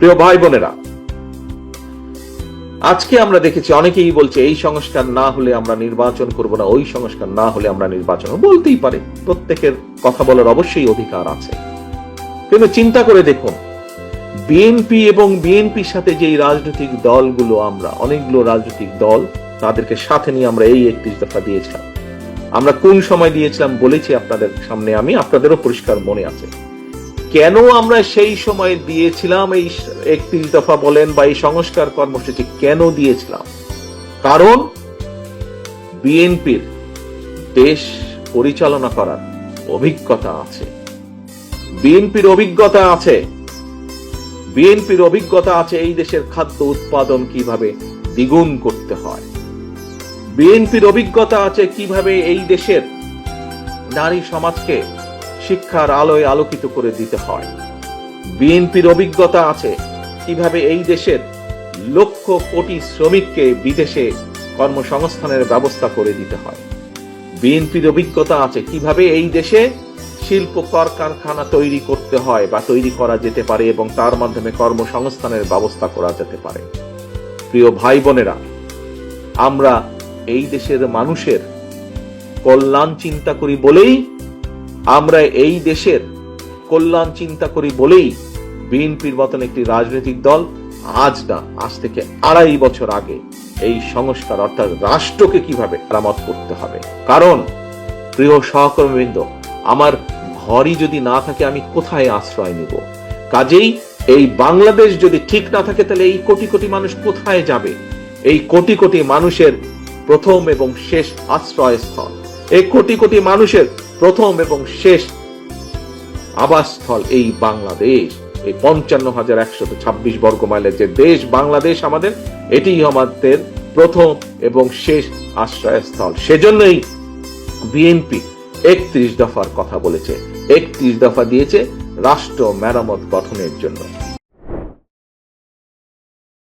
প্রিয় ভাই বোনেরা, আজকে আমরা দেখেছি অনেকেই বলছে এই সংস্কার না হলে আমরা নির্বাচন করব না, ওই সংস্কার না হলে আমরা নির্বাচন বলতেই পারে, প্রত্যেকের কথা বলার অবশ্যই অধিকার আছে। কিন্তু চিন্তা করে দেখুন, বিএনপি এবং বিএনপির সাথে যে রাজনৈতিক দলগুলো, আমরা অনেকগুলো রাজনৈতিক দল, তাদেরকে সাথে নিয়ে আমরা এই 31 দফা দিয়েছিলাম। আমরা কোন সময় দিয়েছিলাম বলেছি আপনাদের সামনে, আমি আপনাদেরও পরিষ্কার মনে আছে। কেন আমরা সেই সময় দিয়েছিলাম এই 31 দফা বলেন বা এই সংস্কার কর্মসূচি কেন দিয়েছিলাম? কারণ বিএনপির দেশ পরিচালনা করার অভিজ্ঞতা আছে, বিএনপির অভিজ্ঞতা আছে, বিএনপির অভিজ্ঞতা আছে এই দেশের খাদ্য উৎপাদন কিভাবে দ্বিগুণ করতে হয়, বিএনপির অভিজ্ঞতা আছে কিভাবে এই দেশের নারী সমাজকে শিক্ষার আলোয় আলোকিত করে দিতে হয়, বিএনপির অভিজ্ঞতা আছে কিভাবে এই দেশের লক্ষ কোটি শ্রমিককে বিদেশে কর্মসংস্থানের ব্যবস্থা করে দিতে হয়, বিএনপির অভিজ্ঞতা আছে কিভাবে এই দেশে শিল্প কারখানা তৈরি করতে হয় বা তৈরি করা যেতে পারে এবং তার মাধ্যমে কর্মসংস্থানের ব্যবস্থা করা যেতে পারে। প্রিয় ভাই বোনেরা, আমরা এই দেশের মানুষের কল্যাণ চিন্তা করি বলেই, আমরা এই দেশের কল্যাণ চিন্তা করি বলেই বিএনপির মতন একটি রাজনৈতিক দল আজ না, আজ থেকে 2.5 বছর আগে এই সংস্কার অর্থাৎ রাষ্ট্রকে কিভাবে মেরামত করতে হবে। কারণ প্রিয় সহকর্মীবৃন্দ, আমার ঘরই যদি না থাকে আমি কোথায় আশ্রয় নিব? কাজেই এই বাংলাদেশ যদি ঠিক না থাকে তাহলে এই কোটি কোটি মানুষ কোথায় যাবে? এই কোটি কোটি মানুষের প্রথম এবং শেষ আশ্রয়স্থল, এই কোটি কোটি মানুষের প্রথম এবং শেষ আবাসস্থল এই বাংলাদেশ, এই 55,126 বর্গ মাইলের যে দেশ বাংলাদেশ আমাদের, এটি আমাদের প্রথম এবং শেষ আশ্রয়স্থল। সেজন্যই বিএনপি 31 দফার কথা বলেছে, 31 দফা দিয়েছে রাষ্ট্র মেরামত গঠনের জন্য।